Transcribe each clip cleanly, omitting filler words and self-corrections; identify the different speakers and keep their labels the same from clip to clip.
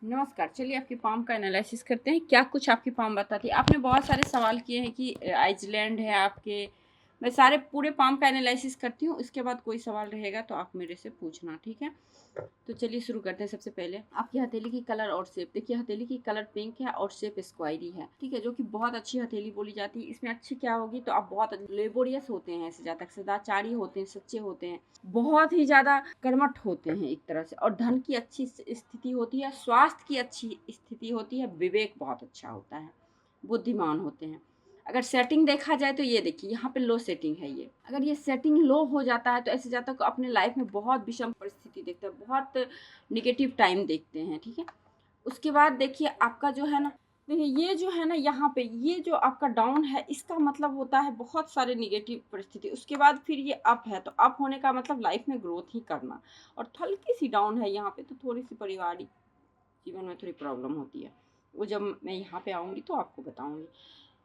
Speaker 1: नमस्कार। चलिए आपकी पाम का एनालिसिस करते हैं। क्या कुछ आपकी पाम बताती है। आपने बहुत सारे सवाल किए हैं कि आइसलैंड है आपके। मैं सारे पूरे पाम का एनालिसिस करती हूँ, इसके बाद कोई सवाल रहेगा तो आप मेरे से पूछना, ठीक है। तो चलिए शुरू करते हैं। सबसे पहले आपकी हथेली की कलर और शेप देखिए। हथेली की कलर पिंक है और शेप स्क्वायरी है, ठीक है, जो कि बहुत अच्छी हथेली बोली जाती है। इसमें अच्छी क्या होगी, तो आप बहुत लेबोरियस होते हैं, ऐसे ज़्यादा सदाचारी होते हैं, सच्चे होते हैं, बहुत ही ज़्यादा कर्मठ होते हैं एक तरह से। और धन की अच्छी स्थिति होती है, स्वास्थ्य की अच्छी स्थिति होती है, विवेक बहुत अच्छा होता है, बुद्धिमान होते हैं। अगर सेटिंग देखा जाए तो ये देखिए, यहाँ पे लो सेटिंग है। ये अगर ये सेटिंग लो हो जाता है तो ऐसे जातक को अपने लाइफ में बहुत विषम परिस्थिति देखते हैं, बहुत निगेटिव टाइम देखते हैं, ठीक है। उसके बाद देखिए आपका जो है ना, देखिए ये जो है ना, यहाँ पे ये जो आपका डाउन है, इसका मतलब होता है बहुत सारे निगेटिव परिस्थिति। उसके बाद फिर ये अप है, तो अप होने का मतलब लाइफ में ग्रोथ ही करना। और हल्की सी डाउन है यहाँ पे, तो थोड़ी सी पारिवारिक जीवन में थोड़ी प्रॉब्लम होती है। वो जब मैं यहाँ पे आऊँगी तो आपको बताऊँगी।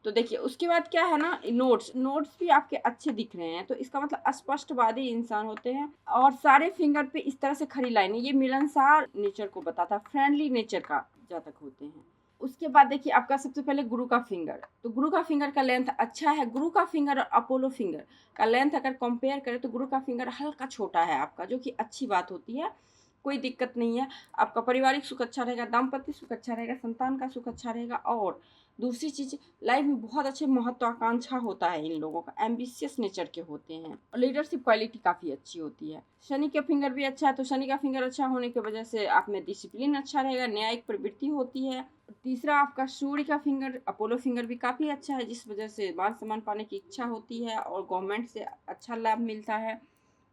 Speaker 1: तो देखिए उसके बाद क्या है ना, नोट्स नोट्स भी आपके अच्छे दिख रहे हैं, तो इसका मतलब स्पष्टवादी इंसान होते हैं। और सारे फिंगर पे इस तरह से खड़ी लाइनें, ये मिलनसार नेचर को बताता है, फ्रेंडली नेचर का जातक होते हैं। उसके बाद देखिए आपका सबसे पहले गुरु का फिंगर, तो गुरु का फिंगर का लेंथ अच्छा है। गुरु का फिंगर और अपोलो फिंगर का लेंथ अगर कंपेयर करें तो गुरु का फिंगर हल्का छोटा है आपका, जो कि अच्छी बात होती है, कोई दिक्कत नहीं है। आपका पारिवारिक सुख अच्छा रहेगा, दाम्पत्य सुख अच्छा रहेगा, संतान का सुख अच्छा रहेगा। और दूसरी चीज़, लाइफ में बहुत अच्छे महत्वाकांक्षा होता है इन लोगों का, एम्बिशियस नेचर के होते हैं, और लीडरशिप क्वालिटी काफ़ी अच्छी होती है। शनि का फिंगर भी अच्छा है, तो शनि का फिंगर अच्छा होने की वजह से आप में डिसिप्लिन अच्छा रहेगा, न्यायिक प्रवृत्ति होती है। तीसरा आपका सूर्य का फिंगर, अपोलो फिंगर भी काफ़ी अच्छा है, जिस वजह से मान सम्मान पाने की इच्छा होती है और गवर्नमेंट से अच्छा लाभ मिलता है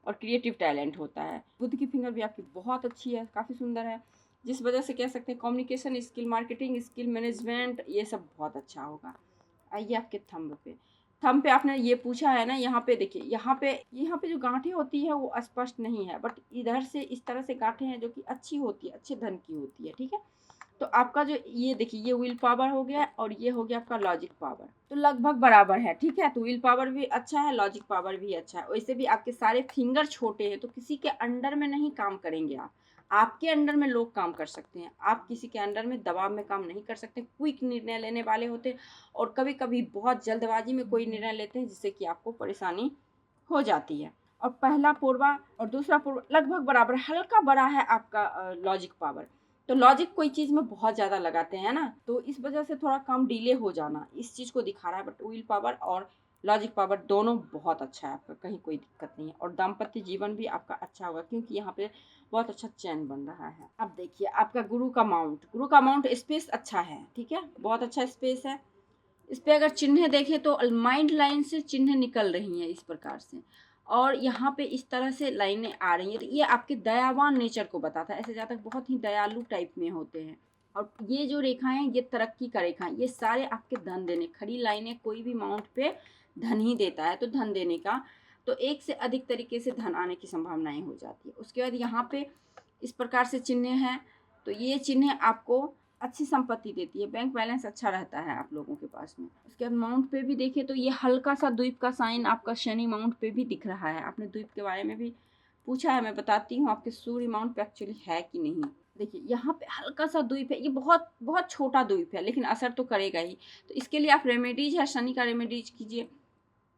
Speaker 1: और क्रिएटिव टैलेंट होता है। बुध की फिंगर भी आपकी बहुत अच्छी है, काफ़ी सुंदर है, जिस वजह से कह सकते हैं communication skill, marketing skill, management, ये सब बहुत अच्छा होगा। आइए आपके थंब पे आपने ये पूछा है ना, यहाँ पे देखिए, यहाँ पे जो गांठें होती है वो स्पष्ट नहीं है, बट इधर से इस तरह से गांठें हैं जो कि अच्छी होती है, अच्छे धन की होती है, ठीक है। तो आपका जो ये देखिए, ये विल पावर हो गया और ये हो गया आपका लॉजिक पावर, तो लगभग बराबर है, ठीक है। तो विल पावर भी अच्छा है, लॉजिक पावर भी अच्छा है। वैसे भी आपके सारे फिंगर छोटे हैं, तो किसी के अंडर में नहीं काम करेंगे आप, आपके अंडर में लोग काम कर सकते हैं, आप किसी के अंडर में दबाव में काम नहीं कर सकते। क्विक निर्णय लेने वाले होते हैं और कभी कभी बहुत जल्दबाजी में कोई निर्णय लेते हैं जिससे कि आपको परेशानी हो जाती है। और पहला पूर्वा और दूसरा पूर्वा लगभग बराबर, हल्का बड़ा है आपका लॉजिक पावर। तो लॉजिक कोई चीज़ में बहुत ज़्यादा लगाते हैं ना, तो इस वजह से थोड़ा काम डिले हो जाना इस चीज़ को दिखा रहा है। बट विल पावर और लॉजिक पावर दोनों बहुत अच्छा है आपका, कहीं कोई दिक्कत नहीं है। और दाम्पत्य जीवन भी आपका अच्छा होगा, क्योंकि यहाँ पे बहुत अच्छा चैन बन रहा है। अब देखिए आपका गुरु का माउंट स्पेस अच्छा है, ठीक है, बहुत अच्छा स्पेस है। इस पे अगर चिन्ह देखें तो माइंड लाइन से चिन्ह निकल रही हैं इस प्रकार से, और यहाँ पे इस तरह से लाइनें आ रही हैं, तो ये आपके दयावान नेचर को बताता है। ऐसे जातक बहुत ही दयालु टाइप में होते हैं। और ये जो रेखाएं, ये तरक्की का रेखाएं, ये सारे आपके धन देने, खड़ी लाइनें कोई भी माउंट पे धन ही देता है, तो धन देने का, तो एक से अधिक तरीके से धन आने की संभावनाएं हो जाती है। उसके बाद यहाँ पे इस प्रकार से चिन्ह हैं, तो ये चिन्ह आपको अच्छी संपत्ति देती है, बैंक बैलेंस अच्छा रहता है आप लोगों के पास में। उसके बाद माउंट पे भी देखें तो ये हल्का सा द्वीप का साइन आपका शनि माउंट पे भी दिख रहा है। आपने द्वीप के बारे में भी पूछा है, मैं बताती हूँ आपके सूर्य माउंट पे एक्चुअली है कि नहीं। देखिए यहाँ पे हल्का सा द्वीप है, ये बहुत बहुत छोटा द्वीप है, लेकिन असर तो करेगा ही। तो इसके लिए आप रेमेडीज है, शनि का रेमेडीज कीजिए,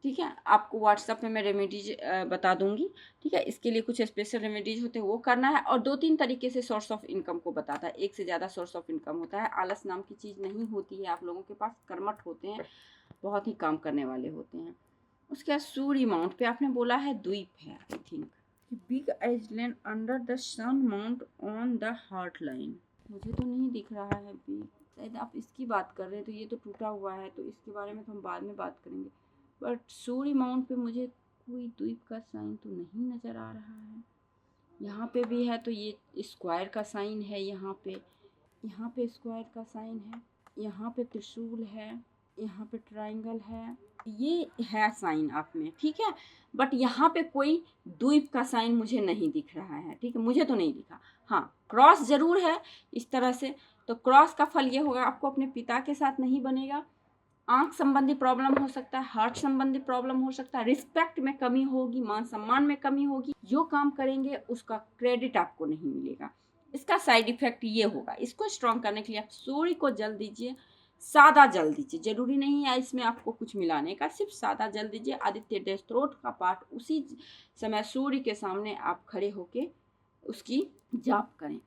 Speaker 1: ठीक है। आपको व्हाट्सएप में मैं रेमेडीज बता दूंगी, ठीक है। इसके लिए कुछ स्पेशल रेमेडीज होते हैं, वो करना है। और 2-3 तरीके से सोर्स ऑफ इनकम को बताता है, एक से ज़्यादा सोर्स ऑफ इनकम होता है। आलस नाम की चीज़ नहीं होती है आप लोगों के पास, कर्मठ होते हैं, बहुत ही काम करने वाले होते हैं। उसके बाद सूर्य माउंट पे आपने बोला है द्वीप है, I think big island under the sun mount on the heart line, मुझे तो नहीं दिख रहा है बिग, शायद आप इसकी बात कर रहे हैं, तो ये तो टूटा हुआ है, तो इसके बारे में तो हम बाद में बात करेंगे। बट सूर्य माउंट पे मुझे कोई द्वीप का साइन तो नहीं नज़र आ रहा है। यहाँ पे भी है तो ये स्क्वायर का साइन है, यहाँ पे स्क्वायर का साइन है, यहाँ पे त्रिशूल है, यहाँ पे ट्रायंगल है, ये है साइन आप में, ठीक है। बट यहाँ पे कोई द्वीप का साइन मुझे नहीं दिख रहा है, ठीक है, मुझे तो नहीं दिखा। हाँ, क्रॉस जरूर है इस तरह से, तो क्रॉस का फल ये होगा, आपको अपने पिता के साथ नहीं बनेगा, आंख संबंधी प्रॉब्लम हो सकता है, हार्ट संबंधी प्रॉब्लम हो सकता है, रिस्पेक्ट में कमी होगी, मान सम्मान में कमी होगी, जो काम करेंगे उसका क्रेडिट आपको नहीं मिलेगा, इसका साइड इफेक्ट ये होगा। इसको स्ट्रॉन्ग करने के लिए आप सूर्य को जल दीजिए, सादा जल दीजिए, जरूरी नहीं है इसमें आपको कुछ मिलाने का, सिर्फ सादा जल दीजिए। आदित्य स्तोत्र का पाठ उसी समय सूर्य के सामने आप खड़े होके उसकी जाप करें।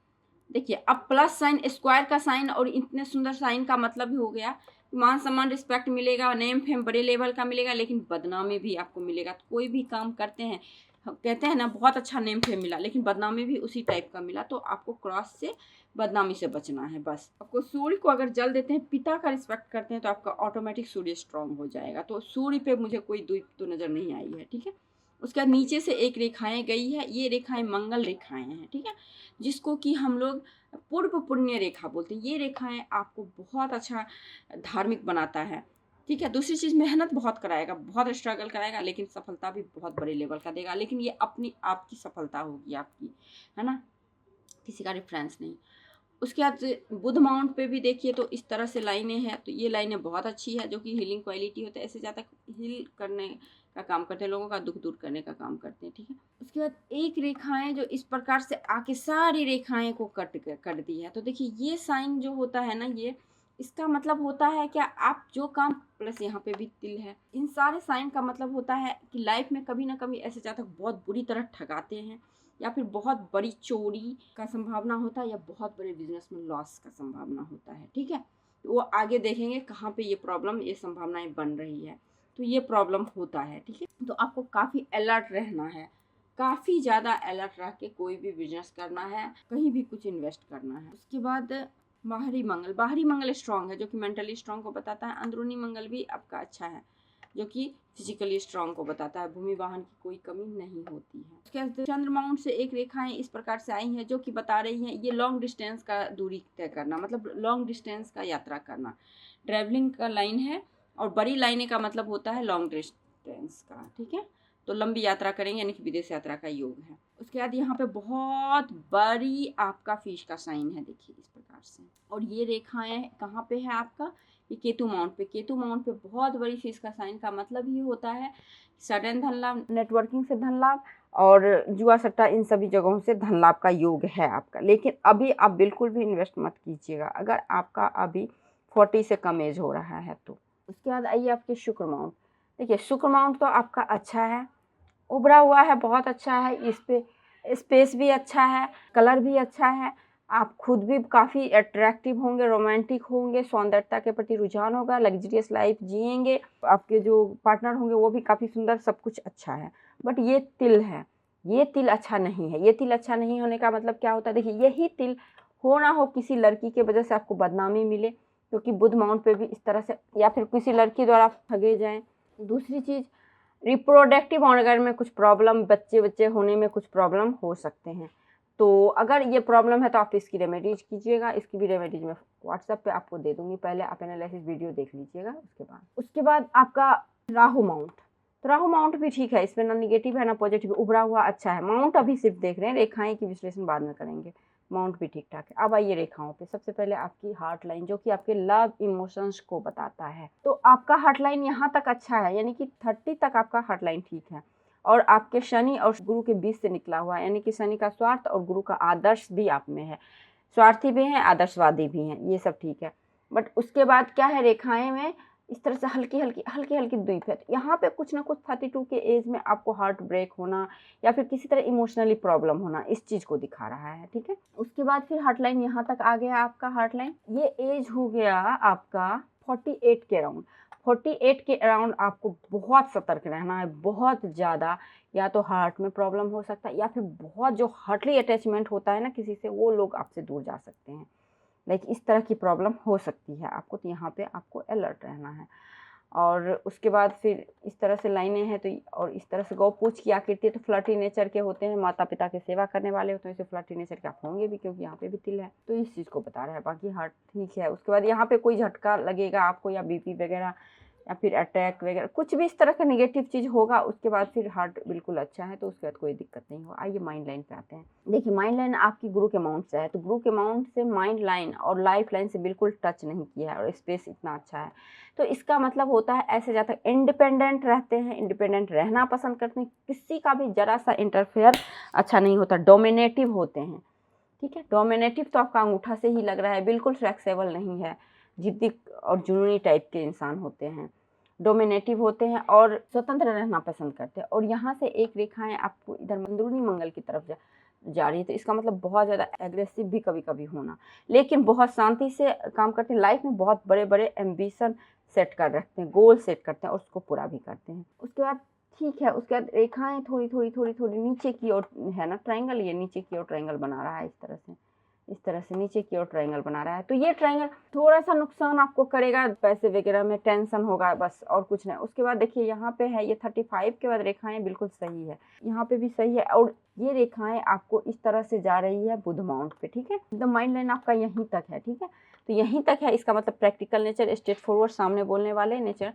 Speaker 1: देखिए, अब प्लस साइन, स्क्वायर का साइन और इतने सुंदर साइन का मतलब ही हो गया मान सम्मान रिस्पेक्ट मिलेगा, नेम फेम बड़े लेवल का मिलेगा, लेकिन बदनामी भी आपको मिलेगा। तो कोई भी काम करते हैं, कहते हैं ना बहुत अच्छा नेम फेम मिला, लेकिन बदनामी भी उसी टाइप का मिला। तो आपको क्रॉस से, बदनामी से बचना है बस। आपको सूर्य को अगर जल देते हैं, पिता का रिस्पेक्ट करते हैं, तो आपका ऑटोमेटिक सूर्य स्ट्रांग हो जाएगा। तो सूर्य पे मुझे कोई द्वीप तो नज़र नहीं आई है, ठीक है। उसके बाद नीचे से एक रेखाएं गई है, ये रेखाएं मंगल रेखाएं हैं, ठीक है, जिसको कि हम लोग पूर्व पुण्य रेखा बोलते हैं। ये रेखाएं आपको बहुत अच्छा धार्मिक बनाता है, ठीक है। दूसरी चीज़, मेहनत बहुत कराएगा, बहुत स्ट्रगल कराएगा, लेकिन सफलता भी बहुत बड़े लेवल का देगा। लेकिन ये अपनी आपकी सफलता होगी आपकी, है ना, किसी का रेफरेंस नहीं। उसके बाद बुध माउंट पे भी देखिए तो इस तरह से लाइनें हैं। तो ये लाइनें बहुत अच्छी है, जो कि हीलिंग क्वालिटी होता है, ऐसे ज़्यादा हील करने का काम करते हैं, लोगों का दुख दूर करने का काम करते हैं, ठीक है। उसके बाद एक रेखाएं जो इस प्रकार से आके सारी रेखाएं को कट दी है। तो देखिए, ये साइन जो होता है ना, ये इसका मतलब होता है क्या, आप जो काम, प्लस यहाँ पे भी तिल है, इन सारे साइन का मतलब होता है कि लाइफ में कभी ना कभी ऐसे जातक बहुत बुरी तरह ठगाते हैं, या फिर बहुत बड़ी चोरी का संभावना होता है, या बहुत बड़े बिजनेस में लॉस का संभावना होता है, ठीक है। तो वो आगे देखेंगे कहाँ पे ये प्रॉब्लम, ये संभावनाएं बन रही है, तो ये प्रॉब्लम होता है, ठीक है। तो आपको काफ़ी अलर्ट रहना है, काफ़ी ज़्यादा अलर्ट रह के कोई भी बिजनेस करना है, कहीं भी कुछ इन्वेस्ट करना है। उसके बाद बाहरी मंगल स्ट्रांग है, जो कि मेंटली स्ट्रांग को बताता है। अंदरूनी मंगल भी आपका अच्छा है, जो कि फिजिकली स्ट्रांग को बताता है। भूमि वाहन की कोई कमी नहीं होती है। उसके बाद चंद्र माउंट से एक रेखाएं इस प्रकार से आई हैं, जो कि बता रही हैं ये लॉन्ग डिस्टेंस का दूरी तय करना, मतलब लॉन्ग डिस्टेंस का यात्रा करना, ट्रैवलिंग का लाइन है। और बड़ी लाइनें का मतलब होता है लॉन्ग डिस्टेंस का, ठीक है। तो लंबी यात्रा करेंगे, यानी कि विदेश यात्रा का योग है। उसके बाद यहाँ पे बहुत बड़ी आपका फिश का साइन है, देखिए इस प्रकार से। और ये रेखाएं कहाँ पे है आपका, ये केतु माउंट पे। केतु माउंट पे बहुत बड़ी फिश का साइन का मतलब ही होता है सडन धन लाभ, नेटवर्किंग से धन लाभ, और जुआ सट्टा इन सभी जगहों से धन लाभ का योग है आपका। लेकिन अभी आप बिल्कुल भी इन्वेस्ट मत कीजिएगा, अगर आपका अभी 40 से कम एज हो रहा है तो। उसके बाद आइए आपके शुक्र माउंट। देखिए, शुक्र माउंट तो आपका अच्छा है, उभरा हुआ है, बहुत अच्छा है। इस पे स्पेस भी अच्छा है, कलर भी अच्छा है, आप खुद भी काफ़ी अट्रैक्टिव होंगे, रोमांटिक होंगे, सौंदर्यता के प्रति रुझान होगा, लग्जरियस लाइफ जिएंगे, आपके जो पार्टनर होंगे वो भी काफ़ी सुंदर, सब कुछ अच्छा है। बट ये तिल है, ये तिल अच्छा नहीं है। ये तिल अच्छा नहीं होने का मतलब क्या होता है, देखिए यही तिल हो ना हो किसी लड़की के वजह से आपको बदनामी मिले, क्योंकि बुध माउंट पे भी इस तरह से, या फिर किसी लड़की द्वारा ठगे जाएं। दूसरी चीज़, रिप्रोडक्टिव ऑर्गन में कुछ प्रॉब्लम, बच्चे होने में कुछ प्रॉब्लम हो सकते हैं। तो अगर ये प्रॉब्लम है तो आप इसकी रेमेडीज कीजिएगा। इसकी भी रेमेडीज मैं व्हाट्सएप पे आपको दे दूंगी, पहले आप एनालिसिस वीडियो देख लीजिएगा। उसके बाद आपका राहु माउंट। तो राहु माउंट भी ठीक है, इसमें ना निगेटिव है ना पॉजिटिव, उभरा हुआ अच्छा है। माउंट अभी सिर्फ देख रहे हैं, रेखाएं की विश्लेषण बाद में करेंगे। माउंट भी ठीक ठाक है। अब आइए रेखाओं पे। सबसे पहले आपकी हार्ट लाइन, जो कि आपके लव इमोशंस को बताता है। तो आपका हार्ट लाइन यहाँ तक अच्छा है, यानी कि 30 तक आपका हार्ट लाइन ठीक है। और आपके शनि और गुरु के बीच से निकला हुआ है, यानी कि शनि का स्वार्थ और गुरु का आदर्श भी आप में है। स्वार्थी भी हैं, आदर्शवादी भी हैं, ये सब ठीक है। बट उसके बाद क्या है, रेखाएं में इस तरह से हल्की हल्की द्वीप है। तो यहाँ पे कुछ ना कुछ 32 के एज में आपको हार्ट ब्रेक होना, या फिर किसी तरह इमोशनली प्रॉब्लम होना, इस चीज़ को दिखा रहा है, ठीक है। उसके बाद फिर हार्ट लाइन यहाँ तक आ गया आपका हार्ट लाइन। ये एज हो गया आपका 48 के अराउंड। 48 के अराउंड आपको बहुत सतर्क रहना है, बहुत ज़्यादा। या तो हार्ट में प्रॉब्लम हो सकता है, या फिर बहुत जो हार्टली अटैचमेंट होता है ना किसी से, वो लोग आपसे दूर जा सकते हैं। लाइक इस तरह की प्रॉब्लम हो सकती है आपको, तो यहाँ पे आपको अलर्ट रहना है। और उसके बाद फिर इस तरह से लाइनें हैं, तो और इस तरह से गौ पूछ की आकृति है, तो फ्लर्टी नेचर के होते हैं, माता पिता की सेवा करने वाले होते हैं, इसे फ्लर्टी नेचर के आप होंगे भी, क्योंकि यहाँ पे भी तिल है, तो इस चीज़ को बता रहा है। बाकी हार्ट ठीक है। उसके बाद यहाँ पे कोई झटका लगेगा आपको, या बीपी वगैरह, या फिर अटैक वगैरह, कुछ भी इस तरह का नेगेटिव चीज़ होगा, उसके बाद फिर हार्ट बिल्कुल अच्छा है, तो उसके बाद कोई दिक्कत नहीं होगा। आइए माइंड लाइन पे आते हैं। देखिए, माइंड लाइन आपकी गुरु के माउंट से है, तो गुरु के माउंट से माइंड लाइन और लाइफ लाइन से बिल्कुल टच नहीं किया है, और स्पेस इतना अच्छा है। तो इसका मतलब होता है ऐसे जातक इंडिपेंडेंट रहते हैं, इंडिपेंडेंट रहना पसंद करते हैं, किसी का भी जरा सा इंटरफेयर अच्छा नहीं होता, डोमिनेटिव होते हैं, ठीक है। डोमिनेटिव तो आपका अंगूठा से ही लग रहा है, बिल्कुल फ्लेक्सिबल नहीं है, जिद्दी और जुनूनी टाइप के इंसान होते हैं, डोमिनेटिव होते हैं और स्वतंत्र रहना पसंद करते हैं। और यहाँ से एक रेखाएं आपको इधर अंदरूनी मंगल की तरफ जा रही है, तो इसका मतलब बहुत ज़्यादा एग्रेसिव भी कभी कभी होना, लेकिन बहुत शांति से काम करते हैं। लाइफ में बहुत बड़े बड़े एम्बिशन सेट कर रखते हैं, गोल सेट करते हैं और उसको पूरा भी करते हैं। उसके बाद ठीक है, उसके बाद रेखाएं थोड़ी थोड़ी थोड़ी थोड़ी नीचे की ओर है ना, ट्रायंगल, ये नीचे की ओर ट्रायंगल बना रहा है, इस तरह से नीचे की ओर ट्रायंगल बना रहा है। तो ये ट्रायंगल थोड़ा सा नुकसान आपको करेगा, पैसे वगैरह में टेंशन होगा, बस और कुछ नहीं। उसके बाद देखिए यहाँ पे है ये 35 के बाद रेखाएं बिल्कुल सही है, यहाँ पे भी सही है, और ये रेखाएं आपको इस तरह से जा रही है बुध माउंट पे, ठीक है। द माइंड लाइन आपका यहीं तक है, ठीक है, तो यहीं तक है, इसका मतलब प्रैक्टिकल नेचर, स्ट्रेट फॉरवर्ड, सामने बोलने वाले नेचर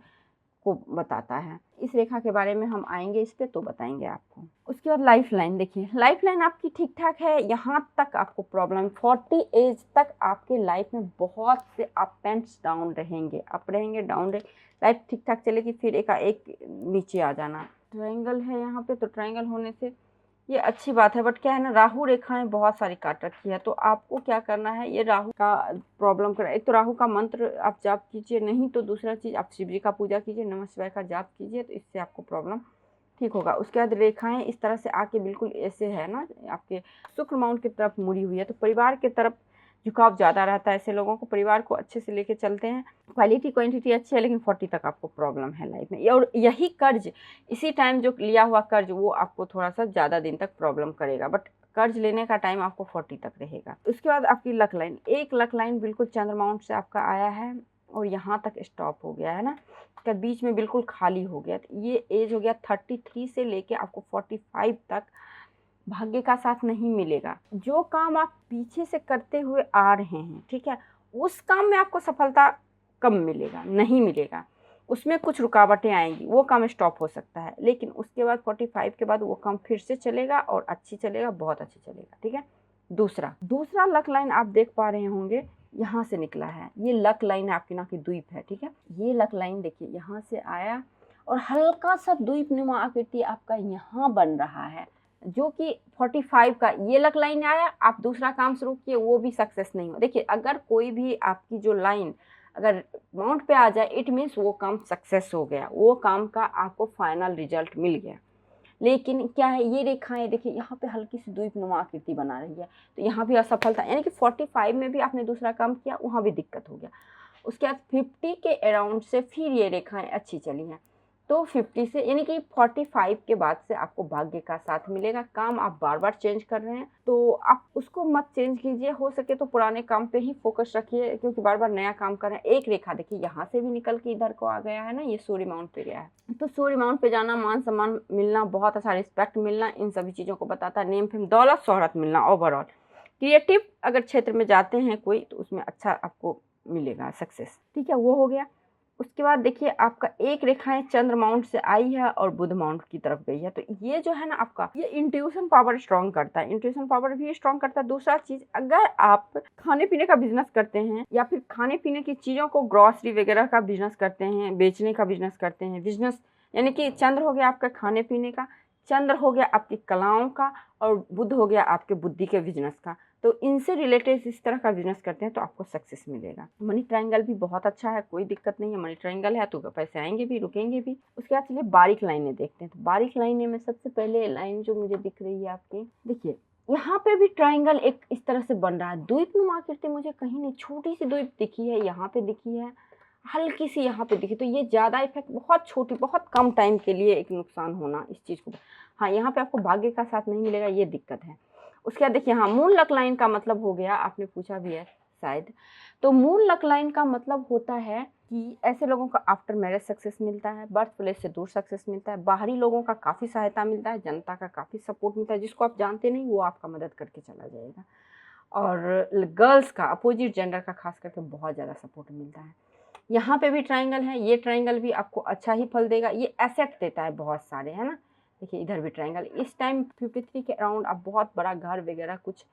Speaker 1: को बताता है। इस रेखा के बारे में हम आएंगे इस पे तो बताएंगे आपको। उसके बाद लाइफ लाइन देखिए, लाइफ लाइन आपकी ठीक ठाक है, यहाँ तक आपको प्रॉब्लम, 40 एज तक आपके लाइफ में बहुत से अप एंड डाउन रहेंगे, अप रहेंगे डाउन रहेंगे, लाइफ ठीक ठाक चलेगी, फिर एक नीचे आ जाना। ट्रायंगल है यहाँ पे, तो ट्रायंगल होने से ये अच्छी बात है, बट क्या है ना, राहु रेखाएं बहुत सारी काट रखी है, तो आपको क्या करना है, ये राहु का प्रॉब्लम कर, एक तो राहु का मंत्र आप जाप कीजिए, नहीं तो दूसरा चीज़ आप शिव जी का पूजा कीजिए, नमः शिवाय का जाप कीजिए, तो इससे आपको प्रॉब्लम ठीक होगा। उसके बाद रेखाएं इस तरह से आके बिल्कुल ऐसे है ना, आपके शुक्र माउंट की तरफ मुड़ी हुई है, तो परिवार की तरफ झुकाव ज़्यादा रहता है, ऐसे लोगों को परिवार को अच्छे से लेके चलते हैं, क्वालिटी क्वांटिटी अच्छी है, लेकिन 40 तक आपको प्रॉब्लम है लाइफ में। और यही कर्ज, इसी टाइम जो लिया हुआ कर्ज, वो आपको थोड़ा सा ज़्यादा दिन तक प्रॉब्लम करेगा, बट कर्ज लेने का टाइम आपको 40 तक रहेगा। उसके बाद आपकी लक लाइन, एक लक लाइन बिल्कुल चंद्र माउंट से आपका आया है और यहाँ तक स्टॉप हो गया है ना, इसका बीच में बिल्कुल खाली हो गया, तो ये एज हो गया 33 से लेके आपको 45 तक भाग्य का साथ नहीं मिलेगा। जो काम आप पीछे से करते हुए आ रहे हैं, ठीक है, उस काम में आपको सफलता कम मिलेगा, नहीं मिलेगा, उसमें कुछ रुकावटें आएंगी, वो काम स्टॉप हो सकता है, लेकिन उसके बाद 45 के बाद वो काम फिर से चलेगा और अच्छी चलेगा, बहुत अच्छी चलेगा, ठीक है। दूसरा लक लाइन आप देख पा रहे होंगे, यहाँ से निकला है, ये लक लाइन आपकी ना की द्वीप है, ठीक है। ये लक लाइन देखिए यहाँ से आया और हल्का सा द्वीप नुमा आकृति आपका यहाँ बन रहा है, जो कि 45 का ये लक लाइन आया, आप दूसरा काम शुरू किए, वो भी सक्सेस नहीं हो। देखिए, अगर कोई भी आपकी जो लाइन अगर माउंट पे आ जाए, इट मीन्स वो काम सक्सेस हो गया, वो काम का आपको फाइनल रिजल्ट मिल गया। लेकिन क्या है, ये रेखाएं देखिए यहाँ पे हल्की सी द्वीप नुमा आकृति बना रही है, तो यहाँ भी असफलता, यानी कि 45 में भी आपने दूसरा काम किया, वहाँ भी दिक्कत हो गया। उसके बाद 50 के अराउंड से फिर ये रेखाएं अच्छी चली हैं, तो 50 से यानी कि 45 के बाद से आपको भाग्य का साथ मिलेगा। काम आप बार बार चेंज कर रहे हैं, तो आप उसको मत चेंज कीजिए, हो सके तो पुराने काम पे ही फोकस रखिए, क्योंकि बार बार नया काम कर रहे हैं। एक रेखा देखिए यहाँ से भी निकल के इधर को आ गया है ना, ये सूर्य माउंट पे गया है, तो सूर्य माउंट पे जाना, मान सम्मान मिलना, बहुत अच्छा रिस्पेक्ट मिलना, इन सभी चीज़ों को बताता है। नेम फेम, दौलत, शोहरत मिलना, ओवरऑल क्रिएटिव अगर क्षेत्र में जाते हैं कोई, तो उसमें अच्छा आपको मिलेगा सक्सेस, ठीक है, वो हो गया। उसके बाद देखिए आपका एक रेखाएं चंद्र माउंट से आई है और बुध माउंट की तरफ गई है, तो ये जो है ना आपका, ये इंट्यूशन पावर स्ट्रॉन्ग करता है, इंट्यूशन पावर भी स्ट्रॉन्ग करता है। दूसरा चीज़, अगर आप खाने पीने का बिजनेस करते हैं या फिर खाने पीने की चीज़ों को, ग्रॉसरी वगैरह का बिजनेस करते हैं, बेचने का बिजनेस करते हैं, बिजनेस यानी कि चंद्र हो गया आपका खाने पीने का, चंद्र हो गया आपकी कलाओं का, और बुध हो गया आपके बुद्धि के बिजनेस का, तो इनसे रिलेटेड इस तरह का बिजनेस करते हैं तो आपको सक्सेस मिलेगा। मनी ट्रायंगल भी बहुत अच्छा है, कोई दिक्कत नहीं है, मनी ट्रायंगल है तो पैसे आएंगे भी, रुकेंगे भी। उसके बाद चलिए बारीक लाइनें देखते हैं। तो बारीक लाइनें में सबसे पहले लाइन जो मुझे दिख रही है आपकी, देखिए यहाँ पे भी ट्रायंगल एक इस तरह से बन रहा है, द्वीप नुमा आकृति मुझे कहीं नहीं, छोटी सी द्वीप दिखी है, यहाँ पे दिखी है, हल्की सी यहाँ पे दिखी, तो ये ज़्यादा इफेक्ट, बहुत छोटी, बहुत कम टाइम के लिए एक नुकसान होना इस चीज़ को। हाँ, यहाँ पे आपको भाग्य का साथ नहीं मिलेगा, ये दिक्कत है। उसके बाद देखिए, हाँ, मून लक लाइन का मतलब हो गया, आपने पूछा भी है शायद, तो मून लक लाइन का मतलब होता है कि ऐसे लोगों का आफ्टर मैरिज सक्सेस मिलता है, बर्थ प्लेस से दूर सक्सेस मिलता है, बाहरी लोगों का काफ़ी सहायता मिलता है, जनता का काफ़ी सपोर्ट मिलता है, जिसको आप जानते नहीं वो आपका मदद करके चला जाएगा, और गर्ल्स का, अपोजिट जेंडर का खास करके बहुत ज़्यादा सपोर्ट मिलता है। यहाँ पे भी ट्रायंगल है, ये ट्रायंगल भी आपको अच्छा ही फल देगा, ये एसेट देता है बहुत सारे, है ना। देखिए इधर भी ट्रायंगल, इस टाइम 53 के अराउंड आप बहुत बड़ा घर वगैरह कुछ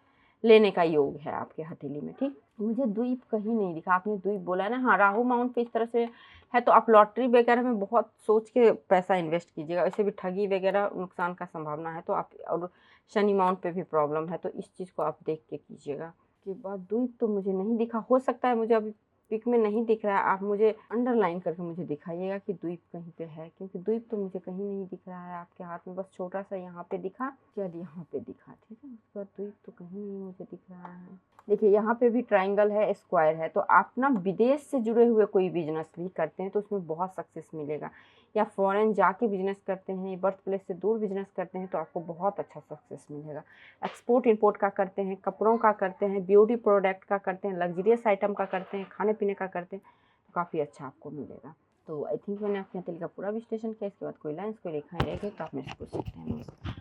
Speaker 1: लेने का योग है आपके हथेली में। ठीक, मुझे द्वीप कहीं नहीं दिखा। आपने द्वीप बोला ना, हाँ राहु माउंट पे इस तरह से है, तो आप लॉटरी वगैरह में बहुत सोच के पैसा इन्वेस्ट कीजिएगा, वैसे भी ठगी वगैरह नुकसान का संभावना है, तो आप, और शनि माउंट पे भी प्रॉब्लम है, तो इस चीज़ को आप देख के कीजिएगा। के बाद द्वीप तो मुझे नहीं दिखा, हो सकता है मुझे अभी पिक में नहीं दिख रहा है, आप मुझे अंडरलाइन करके मुझे दिखाइएगा कि द्वीप कहीं पे है, क्योंकि द्वीप तो मुझे कहीं नहीं दिख रहा है आपके हाथ में, बस छोटा सा यहाँ पे दिखा, चल यहाँ पे दिखा, ठीक है। उसके बाद द्वीप तो कहीं नहीं मुझे दिख रहा है। देखिए यहाँ पे भी ट्राइंगल है, स्क्वायर है, तो आप ना विदेश से जुड़े हुए कोई बिजनेस भी करते हैं तो उसमें बहुत सक्सेस मिलेगा, या फॉरेन जाके बिजनेस करते हैं, बर्थ प्लेस से दूर बिजनेस करते हैं तो आपको बहुत अच्छा सक्सेस मिलेगा। एक्सपोर्ट इंपोर्ट का करते हैं, कपड़ों का करते हैं, ब्यूटी प्रोडक्ट का करते हैं, लग्जरियस आइटम का करते हैं, खाने पीने का करते हैं, तो काफ़ी अच्छा आपको मिलेगा। तो आई थिंक मैंने अपने दिल का पूरा विश्लेषण किया। इसके बाद कोई लाइन्स कोई रेखाएं रह गई तो आप मेरे से पूछ सकते हैं।